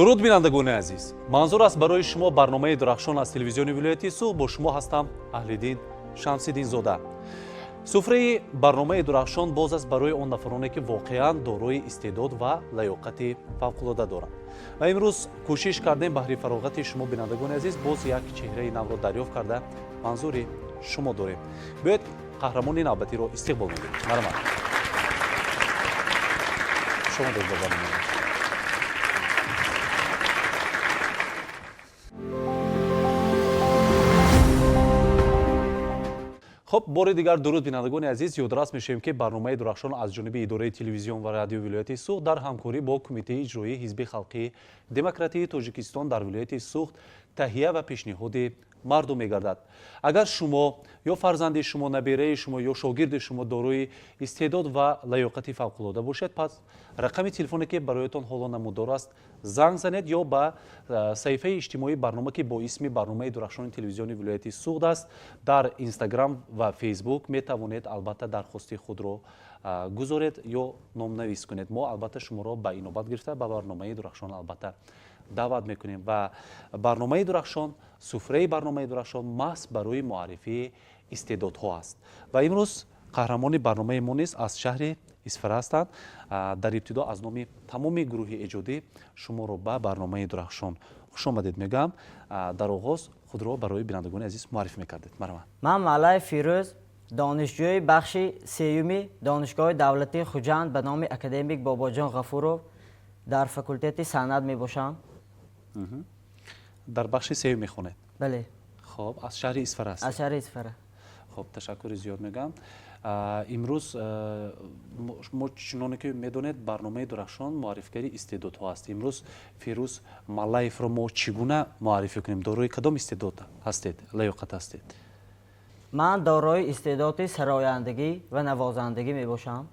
дуруд бинандагони азиз, манзур аст барои шумо барномаи дурахшон аз телевизиони вилояти суғ. Бо шумо ҳастам Аҳлиддин Шамсиддинзода. суфраи барномаи дурахшон боз аст барои он нафароне ки воқеан дорои истеъдод ва лаёқати фавқулода доранд. ва имрӯз кӯшиш кардем баҳри фароғати шумо бинандагони азиз боз як чеҳраи навро дарёфт карда манзури шумо дорем. биёед қаҳрамони навбатиро истиқбол медем. марҳамат. шумо доред. خب بار دیگر درود بینندگان عزیز، یادداشت می‌شیم که برنامه درخشان از جانب اداره تلویزیون و رادیو ولایت سوخت در همکاری با کمیته اجرایی حزب خلقی دموکراتی تاجیکستان در ولایت سوخت تهیه و پیشنهاد مردم می‌گردد. اگر شما یا فرزند شما، نبیره شما یا شاگرد شما دارای استعداد و لیاقت فوق‌العاده باشد، پس رقم تلفنی که برایتان حالا نمودار است زنگ زنید یا با صفحه اجتماعی برنامه که با اسم برنامه درخشان تلویزیونی ولایت سوخت است در اینستاگرام و فیسبوک می توانید البته درخواست خود را گذارید یا نام‌نویس کنید. ما البته شما را به اینوبت گرفته به برنامه درخشان البته دعوت میکنیم و برنامه درخشان، سفره برنامه درخشان محض برای معرفی استعدادها است. و امروز قهرمان برنامه ما نیز از شهر اسفر هستند. در ابتدا از نام تمام گروه ایجادی شما را به برنامه درخشان خوش آمدید میگم. در آغاز خود را برای بینندگان عزیز معرفی میکردید. من ملای فیروز، دانشجوی بخش سیومی دانشگاه دولتی خوجند به نام اکادمیک باباجان غفورов در فاکولته صنعت می باشم. در بخش سیوم میخونید؟ بله. خب از شهر اسفر است؟ از شهر اسفر. خب تشکر زیاد میگم. امروز ما چنانه که میدونید برنامه درخشان معرفیگری استعدادها است. امروز فیروز ملایف رو ما چگونه معرفی کنیم؟ دارای کدام استعداد هستید؟ لیاقت هستید؟ من دارای استعداد سرایندگی و نوازندگی می باشم.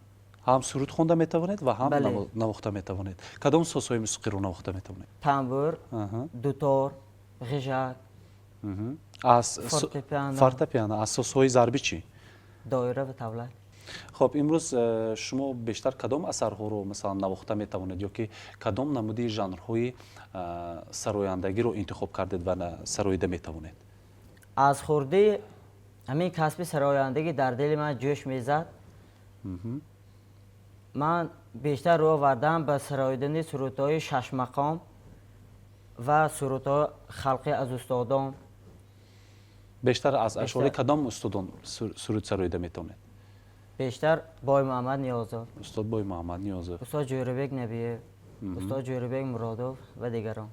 هم سرود خونده می توانید و هم نواخته می توانید. کدام سازهای موسیقی رو نواخته می توانید؟ تنبور، دوتار، غژک، فورتپیانو. از سازهای ضربی چی؟ دایره و طبله. خب امروز شما بیشتر کدام اثرها رو مثلا نواخته می توانید یا که کدام نمودی ژانرهای سرایندگی رو انتخاب کردید و سراییده می توانید؟ از خورده همین کسب سرایندگی در دل من جوش میزد. من بیشتر رو آوردم به سراییدن سرودهای شش مقام و سرودهای خلقی از استادان. بیشتر از اشعار کدام استادان سرود سراییده میتونید؟ بیشتر بای محمد نیازار، استاد بای محمد نیازار، استاد جوهربک نبیه، استاد جوهربک مرادوف و دیگران.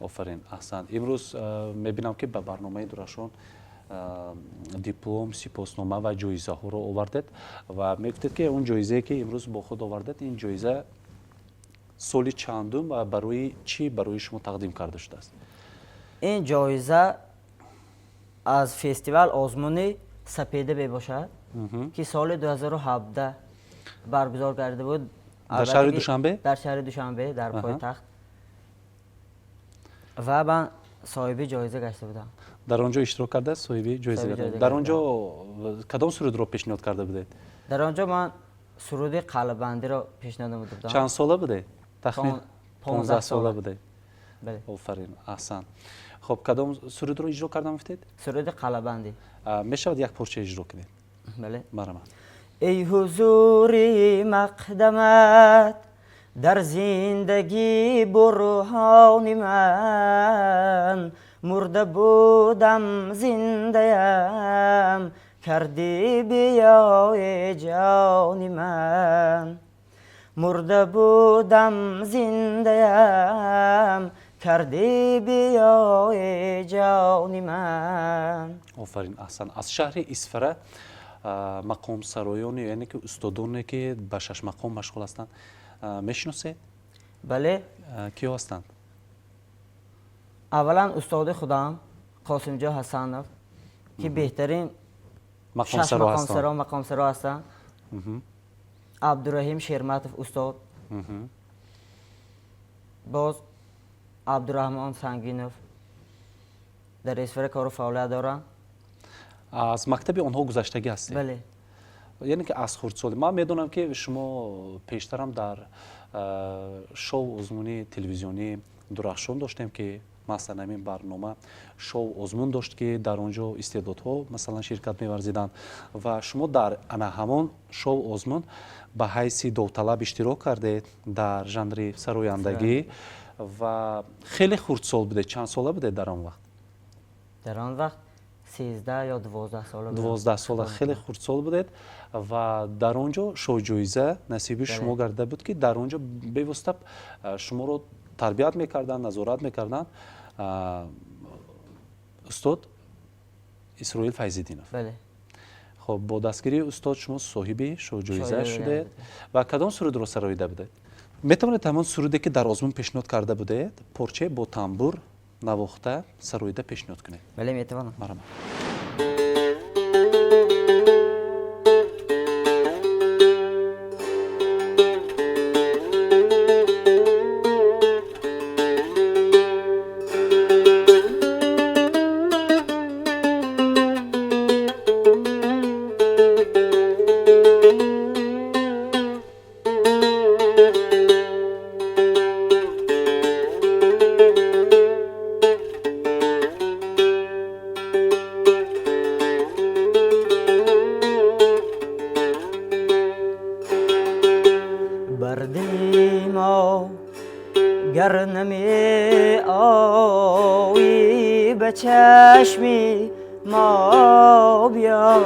آفرین، احسن. امروز میبینم که به برنامه درخشان دیپلم، سپاسنامه و جایزه ها رو آوردید و میگفتید که اون جایزه که امروز با خود آوردید این جایزه سال چندم و برای چی برای شما تقدیم کرده شده است؟ این جایزه از فستیوال آزمونی سپیده می باشد که سال 2017 برگزار کرده بود در شهر دوشنبه؟ در شهر دوشنبه در پایتخت و من صاحب جایزه گشته بودم. در آنجا اشتراک کرده صاحب جایزه گرفته. در آنجا کدام سرود رو پیشنهاد کرده بودید؟ در آنجا من سرود قلبندی رو پیشنهاد بودم. چند ساله بوده؟ تقریبا 15 ساله بوده. بله. آفرین، احسن. خب کدام سرود رو اجرا کردن گفتید؟ سرود قلبندی. میشود یک پارچه اجرا کنید؟ بله. مرحبا. ای حضوری مقدمت در زندگی برهان من، مرده بودم زنده‌ام کردی بیای جان من، مرده بودم زنده‌ام کردی بیای جان من. آفرین، احسن. از شهر اسفر مقام سرایان یعنی که استادانی که به شش مقام مشغول هستند میشناسید؟ بله. کی هستند؟ اولا استاد خودم قاسم جا حسنов که بهترین مقام سرا هستند. عبدالرحیم شیرمتov استاد، باز عبدالرحمن سنگینov در اسفر کار و فعالیت دارند. از مکتب آنها گذشتگی هستید؟ بله. یعنی که از خردسالی من میدونم که شما پیشتر هم در شو آزمونی تلویزیونی дурахшон доштем ки масалан ҳамин барнома шоу озмун дошт ки дар он ҷо истеъдодҳо масалан ширкат меварзиданд ва шумо дар ана ҳамон шоу озмун ба ҳайси довталаб иштирок кардед дар жанри сарояндагӣ ва хеле хурдсол будед. Чанд сола будед дар он вақт? дар он вақт 13 ё 12 сола будам. 12 сола хеле хурдсол будед ва дар он ҷо шоҳҷоиза насиби шумо гарда буд ки дар он ҷо бевосита шуморо тарбият мекарданд, назорат мекарданд устод Исроил Файзиддинов. бале. خب با دستگیری استاد شما صاحب شوجویزه شدید و کدام سرود رو سراییده بودید؟ میتوانید همان سرودی که در آزمون پیشنهاد کرده بودید پارچه با تنبور نواخته سراییده پیشنهاد کنید؟ بله میتوانم. مرحبا. گر نمی آیی به چشمی ما بیا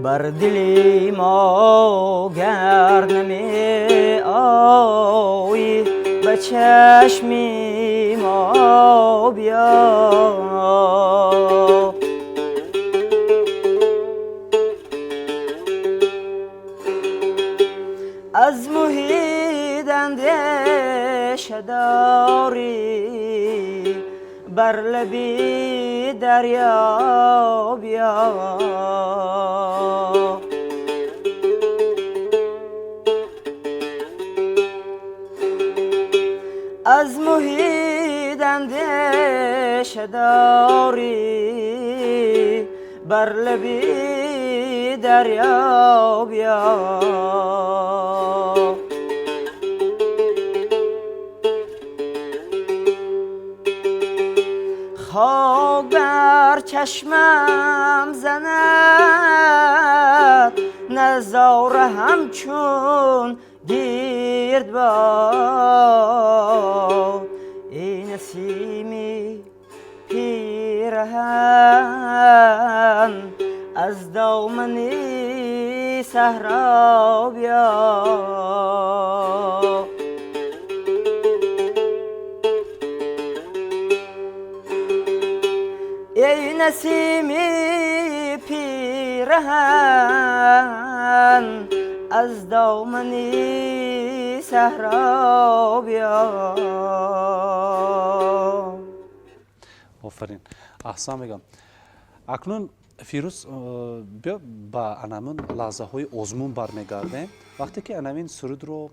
بر دلی ما گر نمی آیی به چشمی ما بیا از محیط اندیشه داری بر لبی دریا بیا از محیط اندیشه داری بر لبی دریا بیا خاک بر چشمم زند نظاره همچون گرد باد ای نسیمی پیرهن از دامنی صحرا بیا ای نسیمی پیرهن از دامنی صحرا بیا آفرین احسان میگم. اکنون فیروز بیا با انامون لحظه های آزمون برمیگردیم. وقتی که انامین سرود رو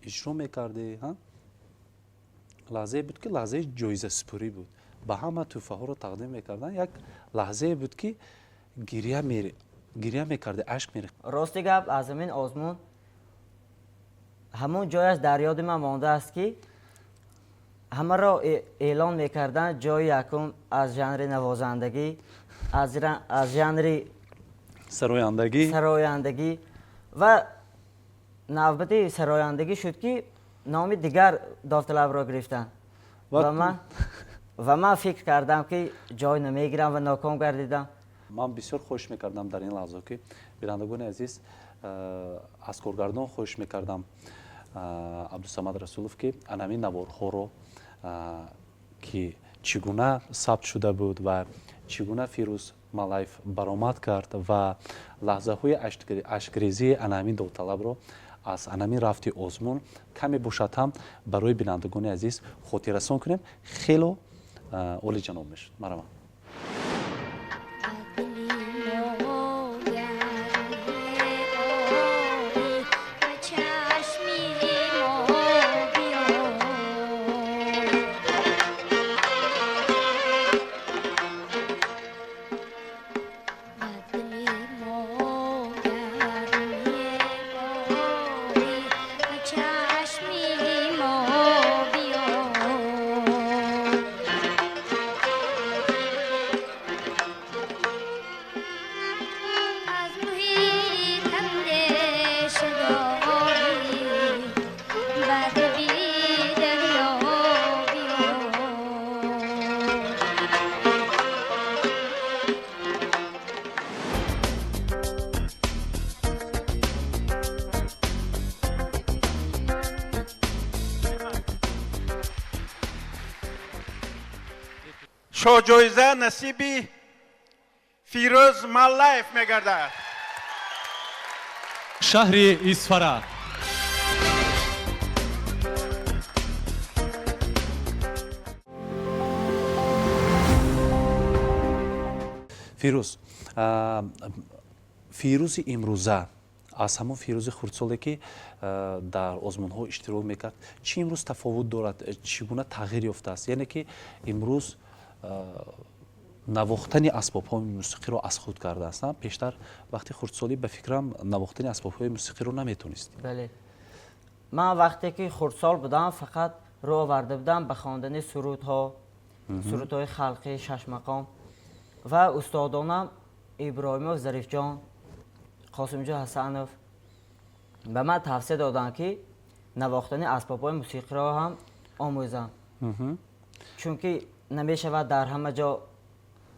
اجرا میکردی لحظه بود که لحظه جایزه سپری بود با همه توفه ها رو تقدیم میکردن. یک لحظه بود که گریه میکرده اشک میریخت. راستی گپ از همین آزمون همون جایش در یاد من مانده است که همه را اعلان میکردن جای یکم از ژانر نوازندگی از ژانر سرایندگی و نوبت سرایندگی شد که نام دیگر داوطلب را گرفتن و من فکر کردم که جای نمیگیرم و ناکام گردیدم. من بسیار خوش میکردم در این لحظه که بینندگان عزیز از کارگردان خوش میکردم عبدالصمد رسولов که انامین نوارها رو که چگونه ثبت شده بود و چگونه فیروز ملایف برآمد کرد و لحظه های اشکریزی انامین داوطلب رو از انامین رفتی آزمون کمی باشد هم برای بینندگان عزیز خاطررسان کنیم. خیلی عالی جناب میشد. مرحبا. Thank you. شاجایزه نصیب فیروز ملایف میگردد. شهر اسفره. фирӯз фирӯзи имрӯза аз ҳамон фирӯзи хурдсоле ки дар озмунҳо иштирок мекард чӣ имрӯз тафовут дорад, чӣ гуна тағйир ёфтааст? яъне ки имрӯз навохтани асбобҳои мусиқиро аз худ кардаастам. пештар вақти хурдсолӣ ба фикрам навохтани асбобҳои мусиқиро наметонистӣ. бале ман вақте ки хурдсол будам фақат рӯ оварда будам ба хондани сурудҳои халқи шашмақом ва устодонам иброҳимов зарифҷон, қосимҷон ҳасанов ба ман тавсия доданд ки навохтани асбобҳои мусиқиро ҳам омӯзам, чунки намешавад дар ҳама ҷо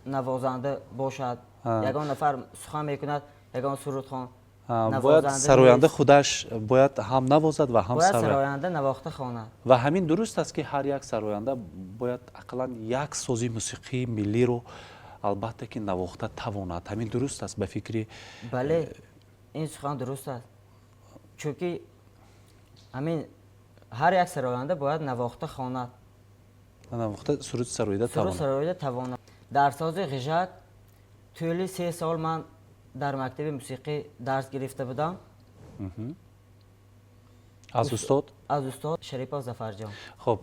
навозанда бошад. ягон нафар сухан мекунад, ягон сурудхон бояд сароянда худаш бояд ҳам навозад ва ҳам сароянда навохта хонад. ва ҳамин дуруст аст ки ҳар як сароянда бояд ақаллан як сози мусиқии миллиро албатта ки навохта тавонад. ҳамин дуруст аст ба фикри? бале ин сухан дуруст аст, чунки ҳамин ҳар як сароянда бояд навохта хонад, навохта суруд сароида тавонад. дар сози ғижак тӯли 3 сол ман дар мактаби мусиқӣ дарс гирифта будам. аз устод Шарипов Зафарҷон. хуб,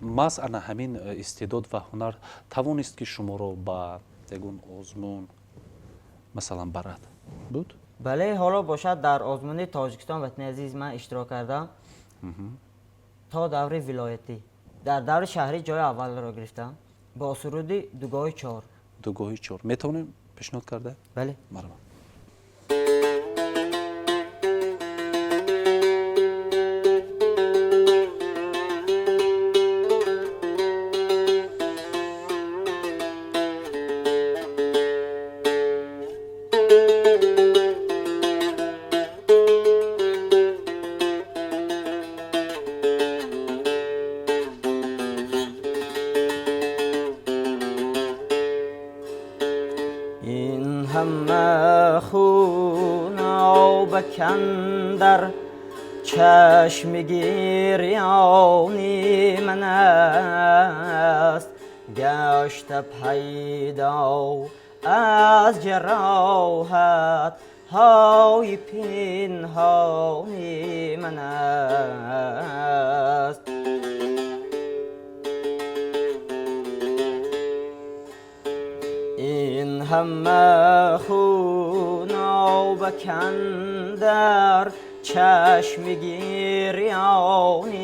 маҳз ана ҳамин истеъдод ва ҳунар тавонист ки шуморо ба ягон озмун масалан барад буд? бале ҳоло бошад дар озмуни Тоҷикистон ватани азиз ман иштирок кардам то даври вилоятӣ. дар даври шаҳрӣ ҷои аввалро гирифтам бо суруди дугоҳи 4. дугоҳи 4 метавонем пешниҳод карда? бале марҳамат. کندر چشم گریانی من است، گشت پیدا از جراحت های پنهانی من است. این همه خون بکندر چشم گریانی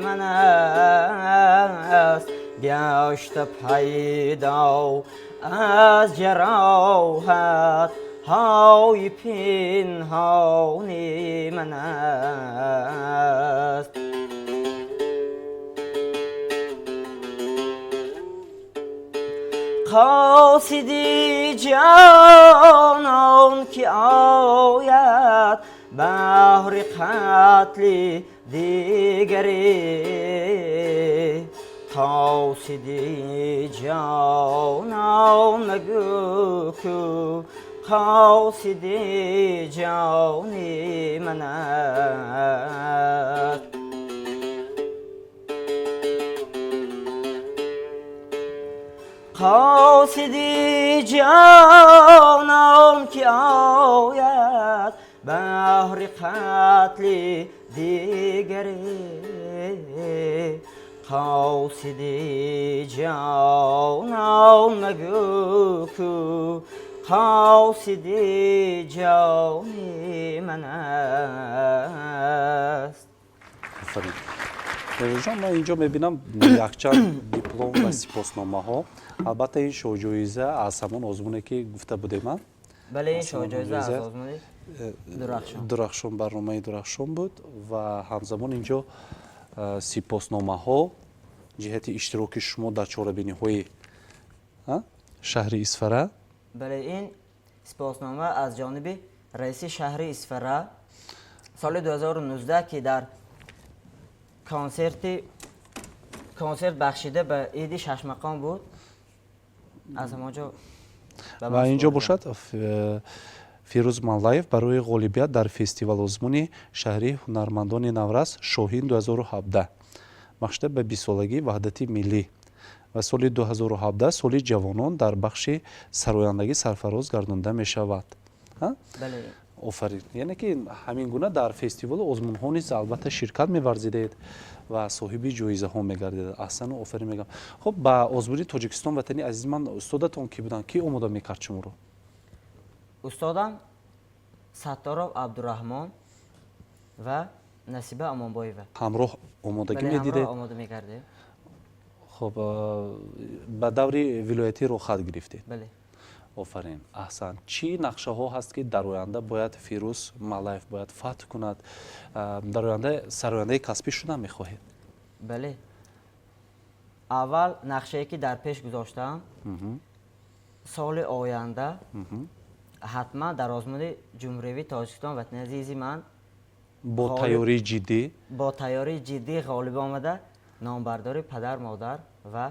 من است، گشت پیدا از جراحت های پنهانی من است. قاصدی جانان که آید بهر قتل دیگری، قاصدی جانان مگو کو قاصدی جانی من است. قاصدی جانان که آید بهر قتل دیگری، قاصدی جانان مگو کو قاصدی جانی من است. جان، من اینجا میبینم یکچند دیپلم و سپاسنامه ها. البته این شوجایزه از همون آزمونه که گفته بودیم من. بله، این شوجایزه از آزمون درخشان، برنامه درخشان بود و همزمان اینجا سپاسنامه ها جهت اشتراک شما در چهاربینی های شهر اسفره. بله، این سپاسنامه از جانب رئیس شهر اسفره سال 2019 که در کنسرت بخشیده به عید شش مقام بود. از همانجا و اینجا باشد فیروز маллаев барои ғолибият дар фестивал озмуни шаҳри ҳунармандони наврас шоҳин 2017 махшида ба 20-солагӣ ваҳдати миллӣ ва соли 2017 соли ҷавонон дар бахши сарояндагӣ сарфароз гардонда мешавад. офарин. яъне ки ҳамин гуна дар фестивали озмунҳо низ албатта ширкат меварзидед ва соҳиби ҷоизаҳо мегардед. аҳсану офарин мегӯям. хуб ба озмуни тоҷикистон ватани азиз ман устодатон ки буданд, ки омода мекард шуморо? устодам Сатторов Абдураҳмон ва Насиба Амонбоева. ҳамроҳ омодагӣ медидед? ҳамроҳ омода мекардем. хуб ба даври вилоятиро хат гирифтед? бале. офарин, аҳсан. чӣ нақшаҳо ҳаст ки дар оянда бояд Фируз маллаев бояд фатҳ кунад? дар оянда сарояндаи касбӣ шудан мехоҳед? бале. аввал нақшае ки дар пеш гузоштам, соли оянда ҳатман дар озмуни ҷумҳуривии Тоҷикистон ватани азизи ман бо тайёрии ҷиддӣ бо тайёрии ҷиддӣ ғолиб омада номбардори падар модар ва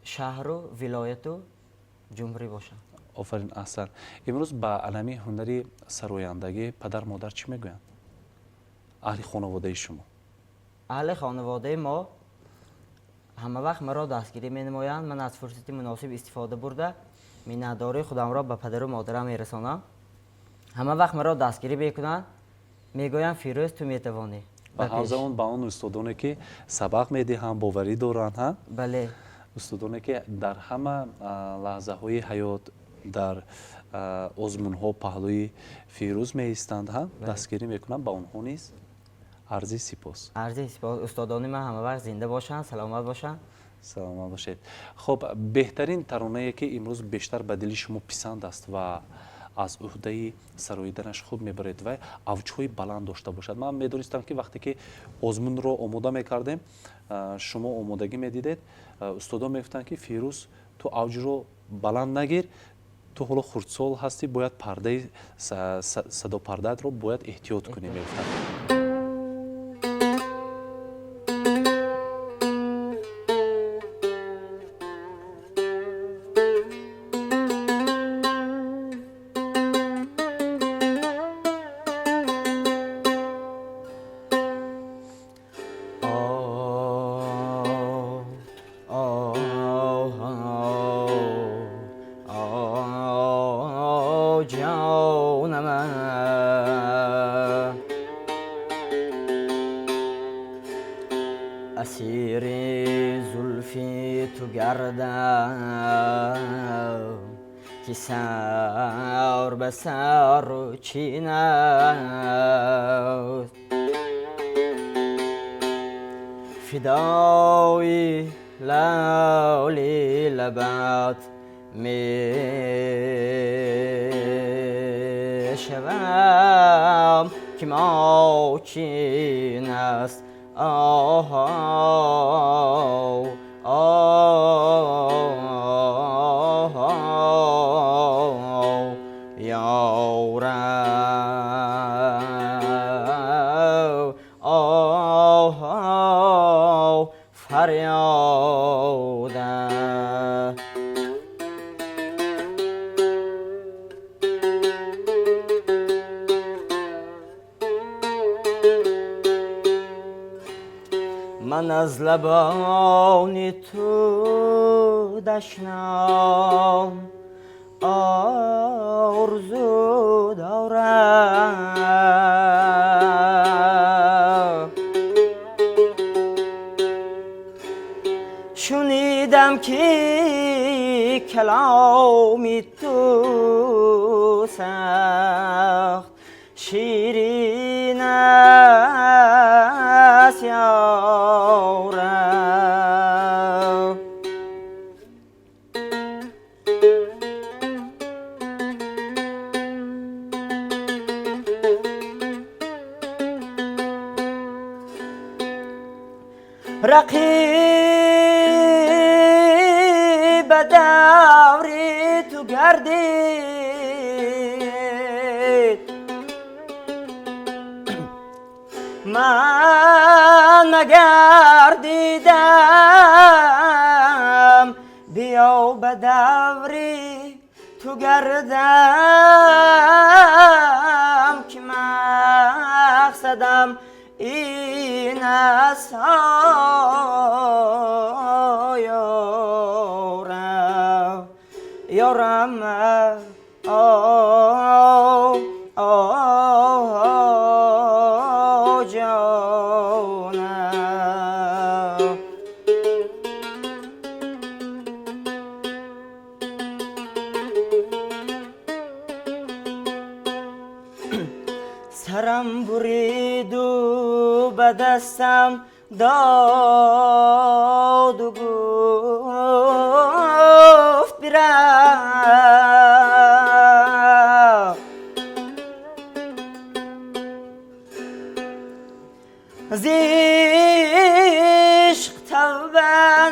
шаҳру вилояту ҷумҳурӣ бошам. офарин, аҳсан. имрӯз ба алами ҳунари сарояндагӣ падар модар чӣ мегӯянд? аҳли хонаводаи шумо? аҳли хонаводаи мо ҳама вақт маро дастгирӣ менамоянд. ман аз фурсати муносиб истифода бурда миннатдории худамро ба падару модарам мерасонам. ҳама вақт маро дастгирӣ мекунанд, мегӯянд Фирӯз ту метавонӣ. ба ҳамзамон ба он устодоне ки сабақ медиҳанд, боварӣ доранд, ҳа? бале. устодоне ки дар ҳама лаҳзаҳои ҳаёт дар озмунҳо паҳлӯи Фирӯз меистанд, ҳа? дастгирӣ мекунанд, ба онҳо низ арзи сипос. арзи сипос. устодони ман ҳама вақт зинда бошанд, саломат бошанд. саломат бошед. хуб, беҳтарин таронае ки имрӯз бештар ба дили шумо писанд аст ва аз уҳдаи сароиданаш хуб мебаред ва авҷҳои баланд дошта бошад. ман медонистам ки вақте ки озмунро омода мекардем, шумо омодагӣ медидед, устодон мегуфтанд ки Фирӯз ту авҷро баланд нагир, ту ҳоло хурдсол ҳастӣ, бояд пардаи садопардаатро бояд эҳтиёт кунӣ мегуфтанд. اسیری زلفی تو گردم که سر به سر چینست فدای لالی لبت می شوم که ما چین است آه فریاده من از لبان تو دشنام آرزو دارم شنیدم که کلامی تو سخت شیرین است یارم رقیب دوری تو گردید من نگردیدم بی یا به دوری تو گردم که مقصدم این است یارم یارم جانم سرم برید و به دستم داد و گفت برم از عشق توبه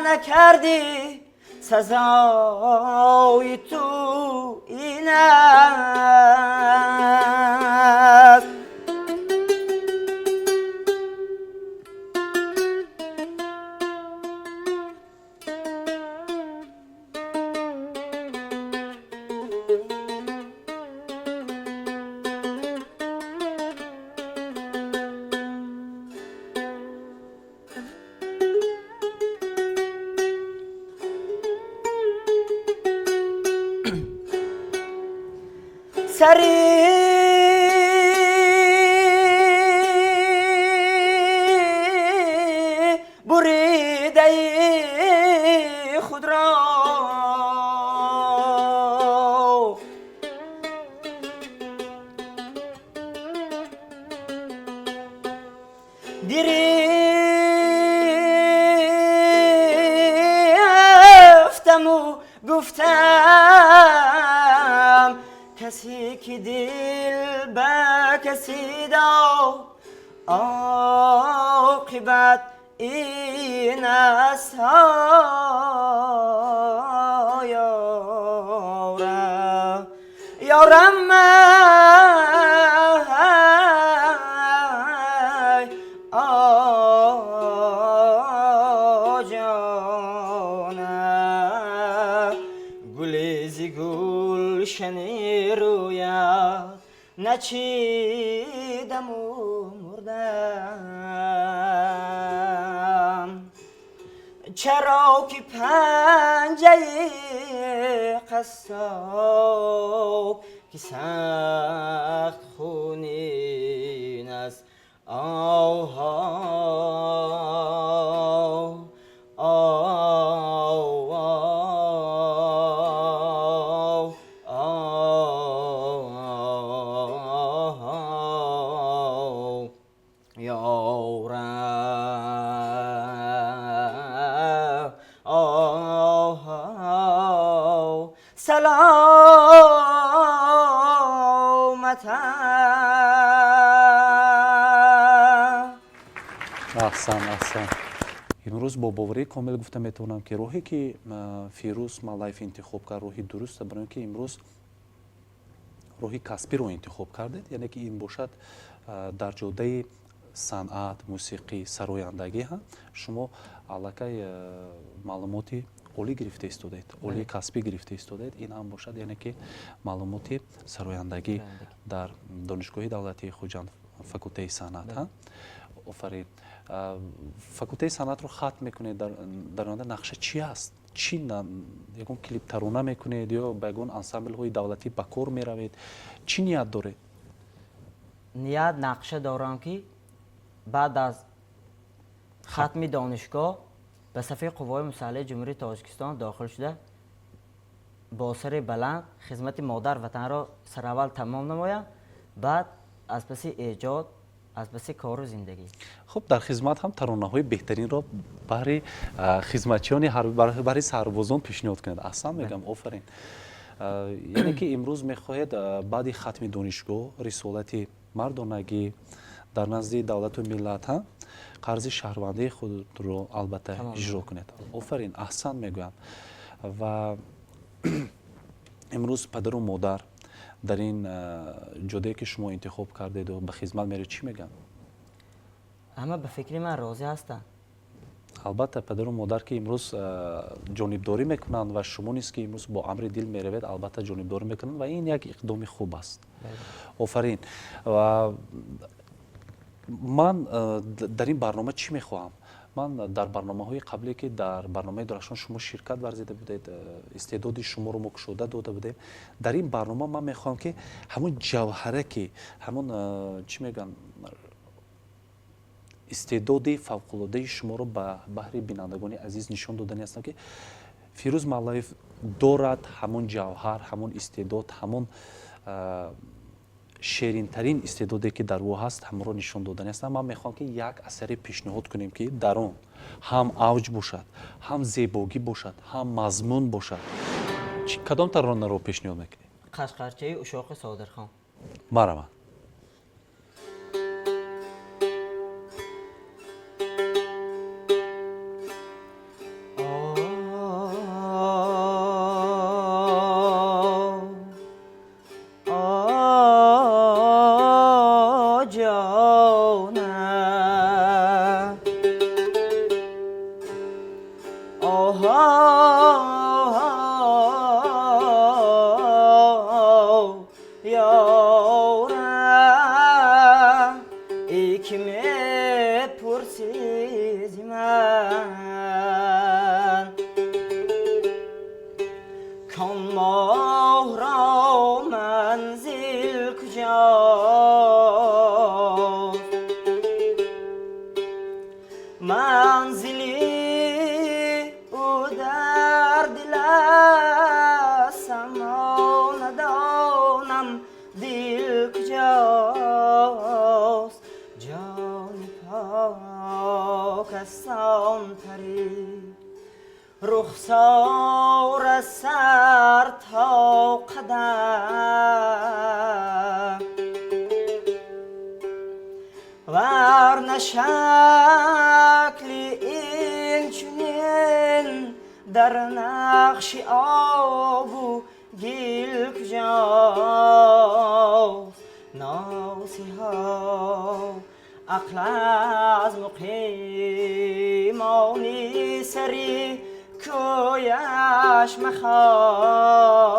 نکردی سزای تو این است سری بریده خود را گرفتم و گفتم کسی که دل به کسی داد عاقبت این است یارم یارم جانم گلیزی گلشنی روید نچیدم و مردم چرا که پنجه قصاب که سخت خونین است احسن امروز با باوری کامل گفته میتونم که راهی که فیروز مالایف انتخاب کرد راهی درسته، برای اینکه امروز راهی کسبی رو انتخاب کردید، یعنی که این باشد در جوده صنعت، موسیقی، سرایندگی هم شما علاقه معلوماتی اولی گرفته ایستادید، اولی کسبی گرفته ایستادید. این هم باشد یعنی که معلوماتی سرایندگی در دانشگاه دولتی خوجند فاکولته صنعت ها. آفرین. فاکولته صنعت رو ختم میکنید، در آینده نقشه چی است؟ چی یکون کلیپ ترانه میکنید یا بگون انسامبل های دولتی به کار میروید؟ چی نیت داره؟ نیت نقشه دارم که بعد از ختم دانشگاه به صفحه قوای مسلحه جمهوری تاجیکستان داخل شده با سر بلند خدمت مادر وطن را سراول تمام نمایم، بعد از پس ایجاد از پس کار و زندگی. خب در خدمت هم ترانه های بهترین را برای خدمتچیان برای سربازان پیشنهاد کنید. اصلا میگم آفرین. یعنی که امروز میخواهید بعد ختم دانشگاه رسالت مردانگی در نزد دولت و ملت هم قرض شهروندی خود رو البته اجرا کنید. آفرین، احسن میگم. و امروز پدر و مادر در این جدایی که شما انتخاب کردید و به خدمت میره چی میگن؟ همه به فکر من راضی هستن. албатта падару модар ки имрӯз ҷонибдорӣ мекунанд ва шумо низ ки имрӯз бо амри дил меравед, албатта ҷонибдорӣ мекунанд ва ин як иқдоми хуб аст. офарин. ва ман дар ин барнома чӣ мехоҳам? ман дар барномаҳои қабле ки дар барномаи дурахшон шумо ширкат варзида будед, истеъдоди шуморо мо кушода дода будем. дар ин барнома ман мехоҳам ки ҳамон ҷавҳара ки ҳамон чӣ мегӯянд истеъдоди фавқулодаи шуморо ба баҳри бинандагони азиз нишон додани ҳастам ки Фирӯз Маллаев дорад ҳамон ҷавҳар, ҳамон истеъдод, ҳамон шеринтарин истеъдоде ки дар ӯ ҳаст, ҳамонро нишон додани ҳастам. ман мехоҳам ки як асаре пешниҳод кунем ки дар он ҳам авҷ бошад, ҳам зебогӣ бошад, ҳам мазмун бошад. кадом таронаро пешниҳод мекунед? Қашқарчаи Ушоқи Содирхон. Мараванд. رخسار سر تا قدم ورنه شکل این چنین در نقش آب و گل کجاست ناسیها عقل از مقیمانی سری کویش مخواه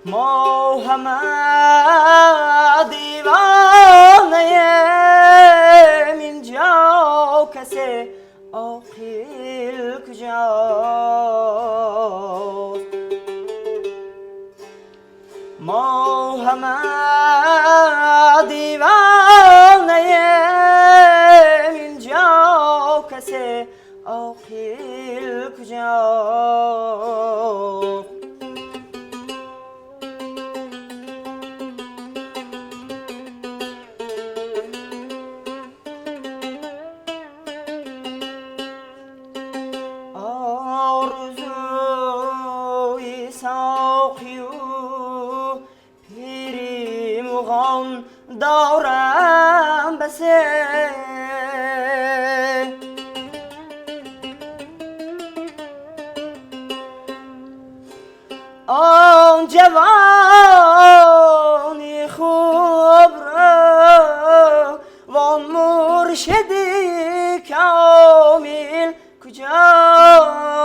ما همه دیوانه‌ایم اینجا کسی عاقل کجاست ما همه دیوانه‌ایم اینجا کسی عاقل کجاست آرزوی ساقی و پیری مغان دارم بسه آن جوانی خوب رو و آن مرشدی کامل کجاست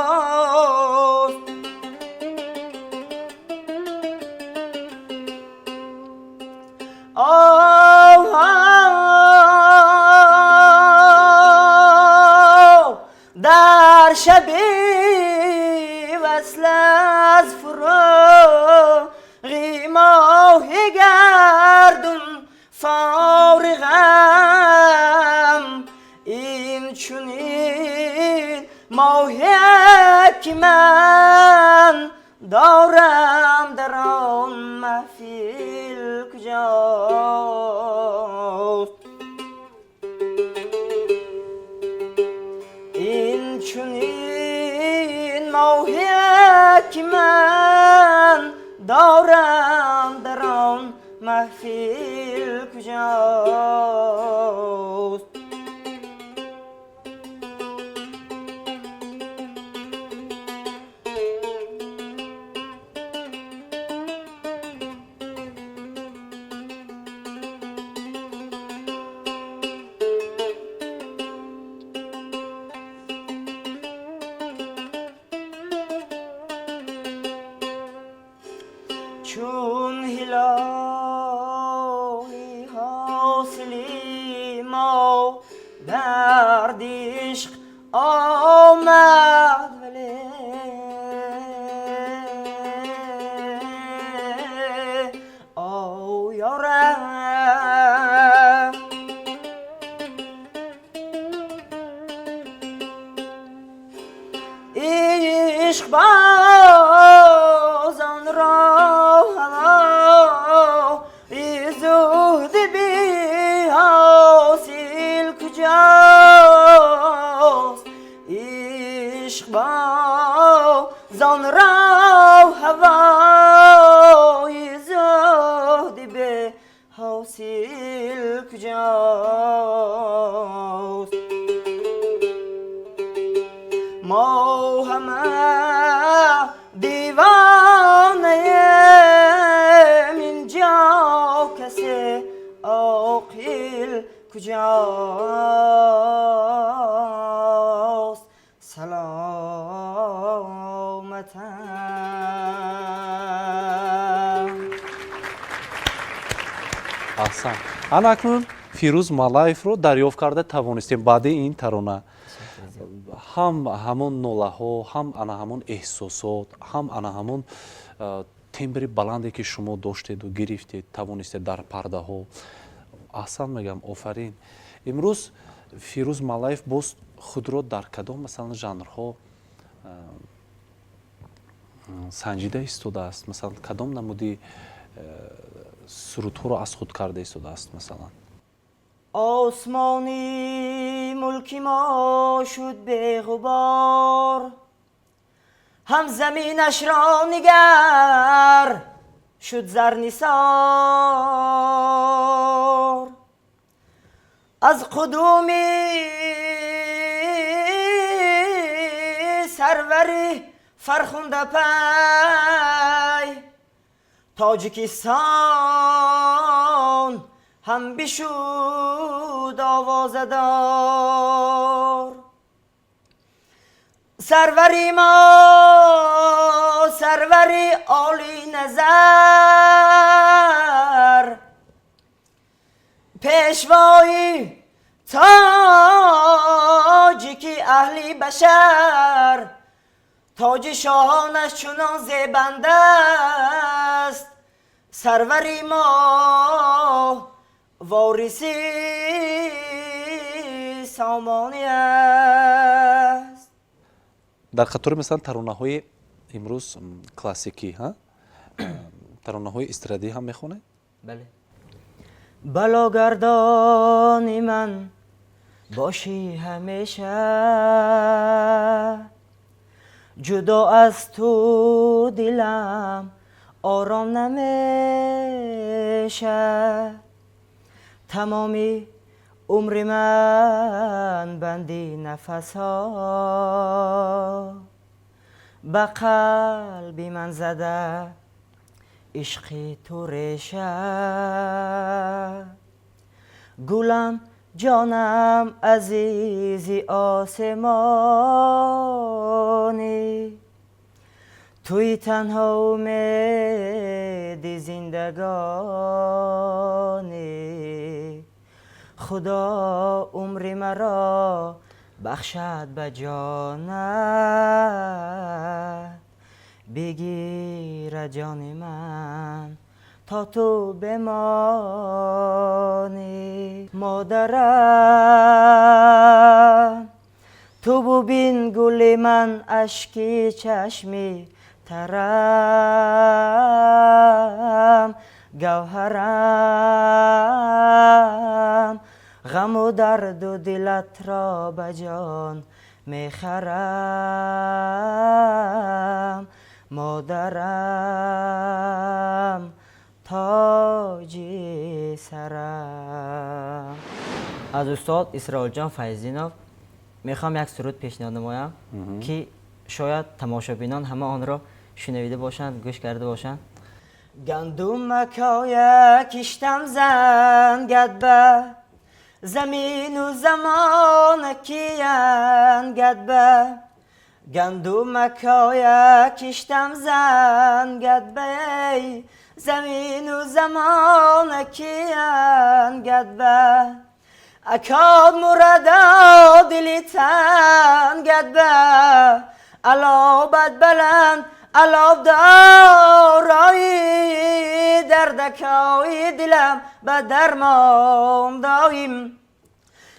در شبی وصل از فراقی ماهی گردون فارغم این چنین ماهی که من دارم در آن محفل کجاست این چنین ماهی که من دارم در آن محفل کجاست کسی کجاست ما همه دیوانه اینجا کسی عاقل کجاست سلامتم احسن. انا اکنون فیروز مالایف رو دریافت کرده توانستیم بعد این ترانه هم همون نولاها هم انا همون احساسات هم انا همون تمبری بلندی که شما داشتید و گرفتید توانستید در پرده ها احسن میگم آفرین. امروز فیروز مالایف باز خود رو در کدام مثلا ژانرها سنجیده ایستاده است مثلا کدام نمودی سرودها رو از خود کرده ایستاده است مثلا آسمانی ملکی ما شد به غبار هم زمینش را نگر شد زرنثار از قدومی سروری فرخنده پی تاجیکستان هم بشود آوازه دار سروری ما سروری عالی نظر پیشوایی تاجیکی اهلی بشر تاج شاهانش چنان زیبنده است سروری ما وارثی سامانی است. در خطور مثلا ترانه های امروز کلاسیکی ها ترانه های استرادی هم میخونه؟ بله. بلاگردان من باشی همیشه جدا از تو دلم آرام نمیشه تمامی عمر من بندی نفس ها به قلبی من زده عشق تو ریشه گلم جانم عزیزی آسمانی توی تنها امید زندگانی خدا عمر مرا بخشد به جانت بگیر جان من تا تو بمانی مادرم تو ببین گل من اشکی چشمی ترم گوهرم غم و درد و دلت را به جان میخرم مادرم تاج سرم. از استاد اسرائیل جان فیضینوف میخوام یک سرود پیشنهاد نمایم که شاید تماشابینان همه آن را شنیده باشند گوش کرده باشند. گندم مکای کشتم زنگد به زمین و زمان کیانگد به گندم مکای کشتم زنگد به زمین و زمان کیانگد به اکاد مردا دلی تنگد به علابت بلند علاب دارایی دردکای دلم به درمان دایم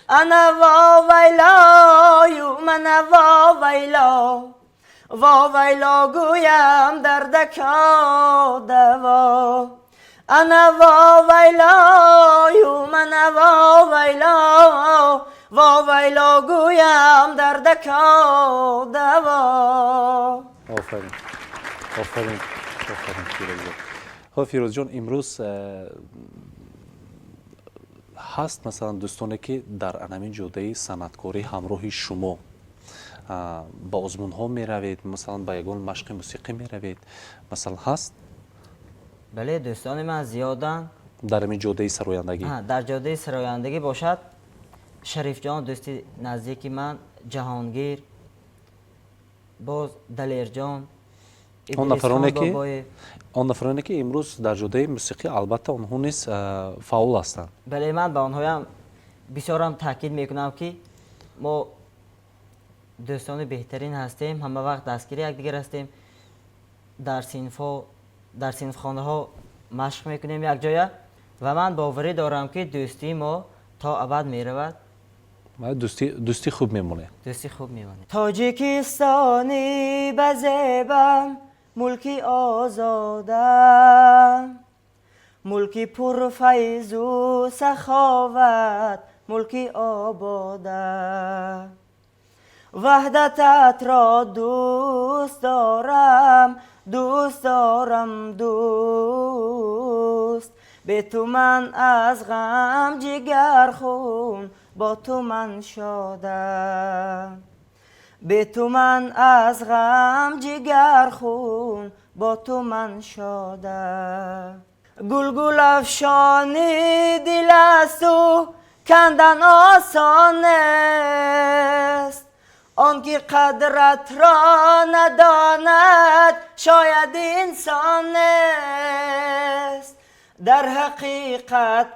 انا وا ویلا من وا ویلا گویم دردکا دوا انا وا ویلا من وا ویلا گویم دردکا دوا. آفرین آفرین آفرین فیروز. خب فیروز جان امروز ҳаст масалан дӯстоне ки дар анамин ҷодаи санъаткорӣ ҳамроҳи шумо ба озмунҳо меравед, масалан ба ягон машқи мусиқӣ меравед, масалан ҳаст бале дӯстони ман зиёдан дар ҳамин ҷодаи сарояндагӣ? дар ҷодаи сарояндагӣ бошад шарифҷон дӯсти наздики ман, ҷаҳонгир, боз далерҷон, он нафароне ки имрӯз дар ҷодаи мусиқӣ албатта онҳо низ фаъол ҳастанд. бале ман ба онҳоям бисёрам таъкид мекунам ки мо дӯстони беҳтарин ҳастем, ҳама вақт дастгири якдигар ҳастем, дар синфхонаҳо машқ мекунем якҷоя ва ман боварӣ дорам ки дӯстии мо то абад меравад. дӯстӣ хуб мемонад. дӯстӣ хуб мемонад. тоҷикистони ба зебам мулки озодам, мулки пурфайзу саховат, мулки ободам. ваҳдататро дӯст дорам, дӯст дорам дӯст. бе ту ман аз ғам ҷигархун, бо ту ман шодам. бе ту ман аз ғам ҷигархун, бо ту ман шодам. гулгул афшони дил асту кандан осон нест. он ки қадратро надонад шояд инсон нест. дар ҳақиқат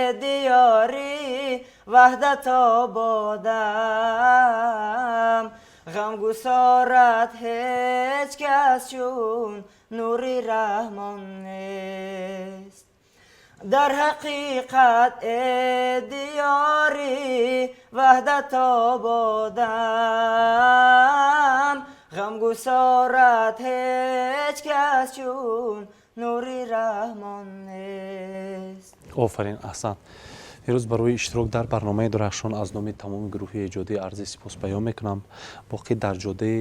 эдиёри ваҳдат ободам. ғамгусорат ҳеҷ кас чун нури раҳмон нест. дар ҳақиқат эдиёри ваҳдат ободам. ғамгусорат ҳеҷ кас чун нури раҳмон нест. офарин, аҳсан. фирӯз барои иштирок дар барномаи дурахшон аз номи тамоми гурӯҳи эҷодӣ арзи сипос баён мекунам. боқӣ дар ҷодаи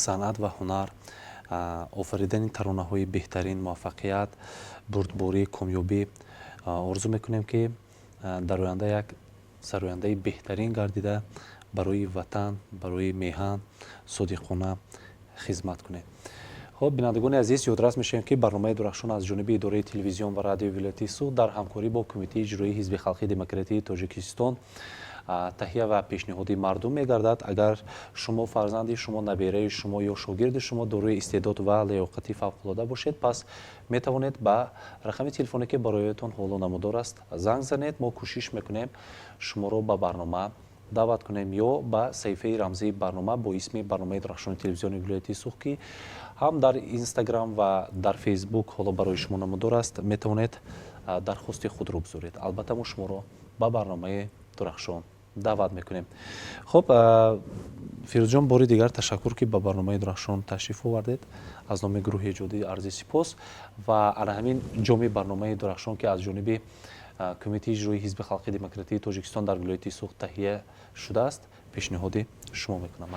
санъат ва ҳунар офаридани таронаҳои беҳтарин, муваффақият, бурдборӣ, комёбӣ орзу мекунем ки дар оянда як сарояндаи беҳтарин гардида барои ватан, барои меҳан содиқона хизмат кунед. хоб бинандагони азиз, ёдрас мешавем ки барномаи дурахшон аз ҷониби идораи телевизион ва радиои вилоятии суғд дар ҳамкорӣ бо кумитаи иҷроии ҳизби халқии демократии тоҷикистон таҳия ва пешниҳоди мардум мегардад. агар шумо фарзанди шумо, набераи шумо ё шогирди шумо дорои истеъдод ва лаёқати фавқулода бошед, пас метавонед ба рақами телефоне ки бароятон ҳоло намудор аст занг занед. мо кӯшиш мекунем шуморо ба барнома даъват кунем ё ба саҳифаи рамзии барнома бо исми барномаи дурахшони телевизиони вилоятии суғд ки ҳам дар инстаграм ва дар фейсбук ҳоло барои шумо намудор аст, метавонед дархости худро бизоред. албатта мо шуморо ба барномаи дурахшон даъват мекунем. хоб фирӯзҷон, бори дигар ташаккур ки ба барномаи дурахшон ташриф овардед. аз номи гурӯҳи эҷодӣ арзи сипос ва ана ҳамин ҷоми барномаи дурахшон ки аз ҷониби кумитаи иҷроии ҳизби халқии демократии тоҷикистон дар вилоятии суғд таҳия шудааст, пешниҳоди шумо мекунам.